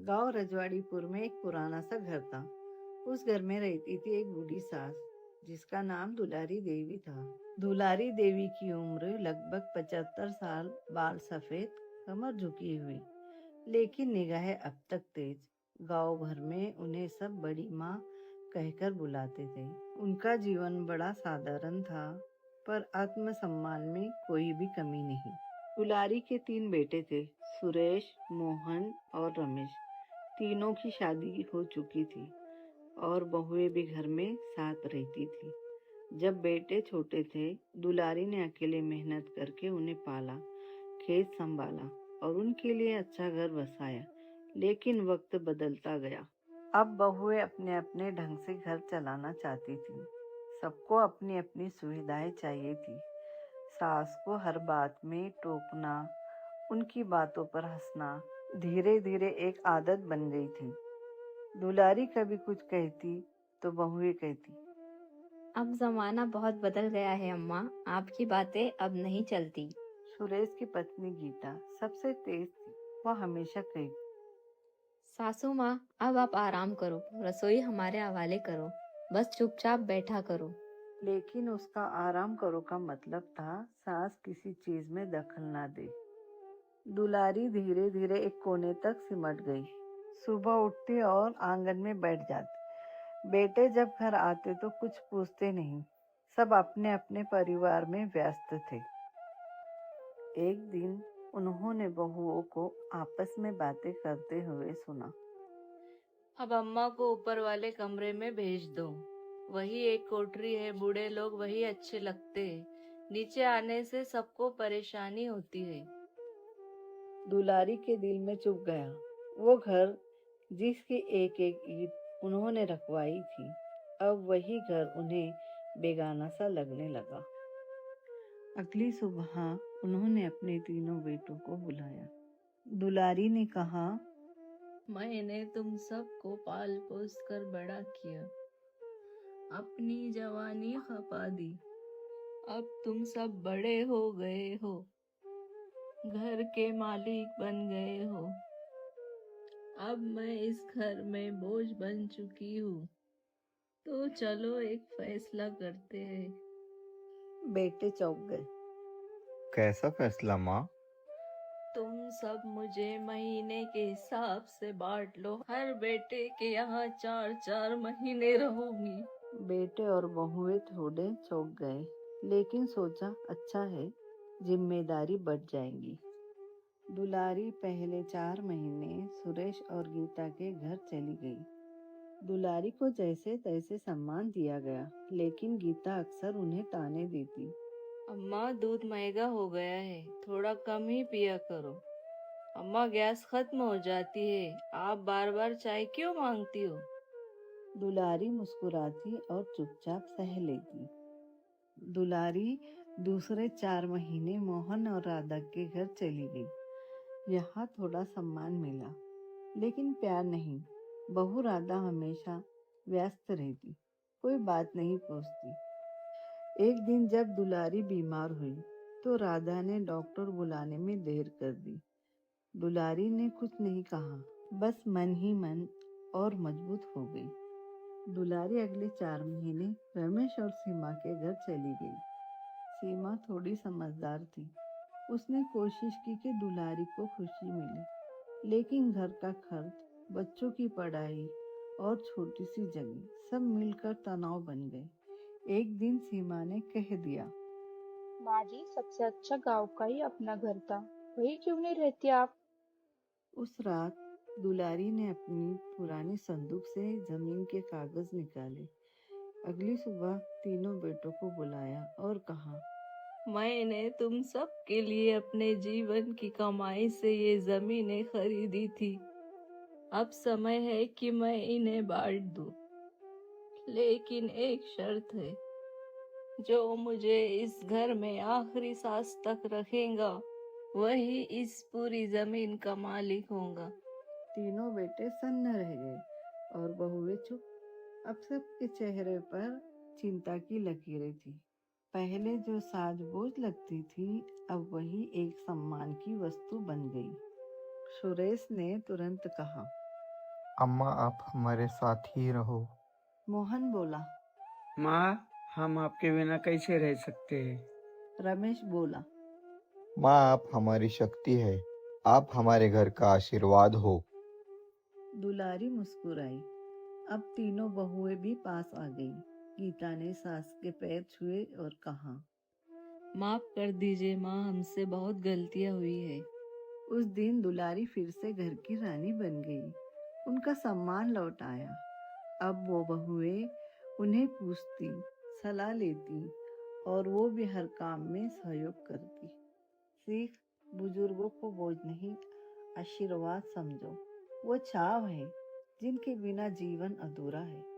गांव रजवाड़ीपुर में एक पुराना सा घर था। उस घर में रहती थी एक बूढ़ी सास जिसका नाम दुलारी देवी था। दुलारी देवी की उम्र लगभग 75 साल, बाल सफेद, कमर झुकी हुई, लेकिन निगाहें अब तक तेज। गांव भर में उन्हें सब बड़ी माँ कहकर बुलाते थे। उनका जीवन बड़ा साधारण था, पर आत्मसम्मान में कोई भी कमी नहीं। दुलारी के 3 बेटे थे, सुरेश, मोहन और रमेश। तीनों की शादी हो चुकी थी और बहुएं भी घर में साथ रहती थी। जब बेटे छोटे थे, दुलारी ने अकेले मेहनत करके उन्हें पाला, खेत संभाला और उनके लिए अच्छा घर बसाया। लेकिन वक्त बदलता गया। अब बहुएं अपने अपने ढंग से घर चलाना चाहती थी। सबको अपनी अपनी सुविधाएं चाहिए थी। सास को हर बात में टोकना, उनकी बातों पर हंसना धीरे धीरे एक आदत बन गई थी। दुलारी कभी कुछ कहती तो बहुएं कहती, अब जमाना बहुत बदल गया है अम्मा, आपकी बातें अब नहीं चलती। सुरेश की पत्नी गीता सबसे तेज थी। वह हमेशा कहती, सासू माँ, अब आप आराम करो, रसोई हमारे हवाले करो, बस चुपचाप बैठा करो। लेकिन उसका आराम करो का मतलब था सास किसी चीज में दखल ना दे। दुलारी धीरे धीरे एक कोने तक सिमट गई। सुबह उठती और आंगन में बैठ जाती। बेटे जब घर आते तो कुछ पूछते नहीं, सब अपने अपने परिवार में व्यस्त थे। एक दिन उन्होंने बहुओं को आपस में बातें करते हुए सुना। अब अम्मा को ऊपर वाले कमरे में भेज दो, वही एक कोठरी है, बूढ़े लोग वही अच्छे लगते हैं, नीचे आने से सबको परेशानी होती है। दुलारी के दिल में चुभ गया। वो घर जिसकी एक एक ईंट उन्होंने रखवाई थी, अब वही घर उन्हें बेगाना सा लगने लगा। अगली सुबह उन्होंने अपने तीनों बेटों को बुलाया। दुलारी ने कहा, मैंने तुम सबको पाल पोस कर बड़ा किया, अपनी जवानी खपा दी। अब तुम सब बड़े हो गए हो, घर के मालिक बन गए हो। अब मैं इस घर में बोझ बन चुकी हूँ, तो चलो एक फैसला करते हैं। बेटे चौंक गए। कैसा फैसला माँ? तुम सब मुझे महीने के हिसाब से बांट लो, हर बेटे के यहाँ 4-4 महीने रहूंगी। बेटे और बहुएं थोड़े चौंक गए, लेकिन सोचा अच्छा है, जिम्मेदारी बढ़ जाएगी। दुलारी पहले 4 महीने सुरेश और गीता के घर चली गई। दुलारी को जैसे तैसे सम्मान दिया गया, लेकिन गीता अक्सर उन्हें ताने देती। अम्मा, दूध महंगा हो गया है, थोड़ा कम ही पिया करो। अम्मा, गैस खत्म हो जाती है, आप बार बार चाय क्यों मांगती हो? दुलारी मुस्कुराती और चुपचाप सह लेती। दुलारी दूसरे 4 महीने मोहन और राधा के घर चली गई। यहाँ थोड़ा सम्मान मिला, लेकिन प्यार नहीं। बहू राधा हमेशा व्यस्त रहती, कोई बात नहीं पूछती। एक दिन जब दुलारी बीमार हुई, तो राधा ने डॉक्टर बुलाने में देर कर दी। दुलारी ने कुछ नहीं कहा, बस मन ही मन और मजबूत हो गई। दुलारी अगले 4 महीने रमेश और सीमा के घर चली गई। सीमा थोड़ी समझदार थी। उसने कोशिश की कि दुलारी को खुशी मिले, लेकिन घर का खर्च, बच्चों की पढ़ाई और छोटी सी जगह सब मिलकर तनाव बन गए। एक दिन सीमा ने कह दिया, माँ जी, सबसे अच्छा गांव का ही अपना घर था, वही क्यों नहीं रहती आप? उस रात दुलारी ने अपनी पुरानी संदूक से जमीन के कागज निकाले। अगली सुबह तीनों बेटों को बुलाया और कहा, मैंने तुम सब के लिए अपने जीवन की कमाई से ये जमीनें खरीदी थी। अब समय है कि मैं इन्हें बांट दूं, लेकिन एक शर्त है, जो मुझे इस घर में आखिरी सांस तक रखेगा, वही इस पूरी जमीन का मालिक होगा। तीनों बेटे सन्न रह गए और बहुएं चुप। अब सबके चेहरे पर चिंता की लकीरें थी। पहले जो साज बोझ लगती थी, अब वही एक सम्मान की वस्तु बन गई। सुरेश ने तुरंत कहा, अम्मा आप हमारे साथ ही रहो। मोहन बोला। माँ, हम आपके बिना कैसे रह सकते हैं? रमेश बोला। माँ आप हमारी शक्ति है, आप हमारे घर का आशीर्वाद हो। दुलारी मुस्कुराई। अब तीनों बहुएं भी पास आ गई। गीता ने सास के पैर छुए और कहा, माफ कर दीजिए माँ, हमसे बहुत गलतियाँ हुई है। उस दिन दुलारी फिर से घर की रानी बन गई। उनका सम्मान लौट आया। अब वो बहुएं उन्हें पूछती, सलाह लेती और वो भी हर काम में सहयोग करती। सीख, बुजुर्गों को बोझ नहीं, आशीर्वाद समझो। वो छाव है जिनके बिना जीवन अधूरा है।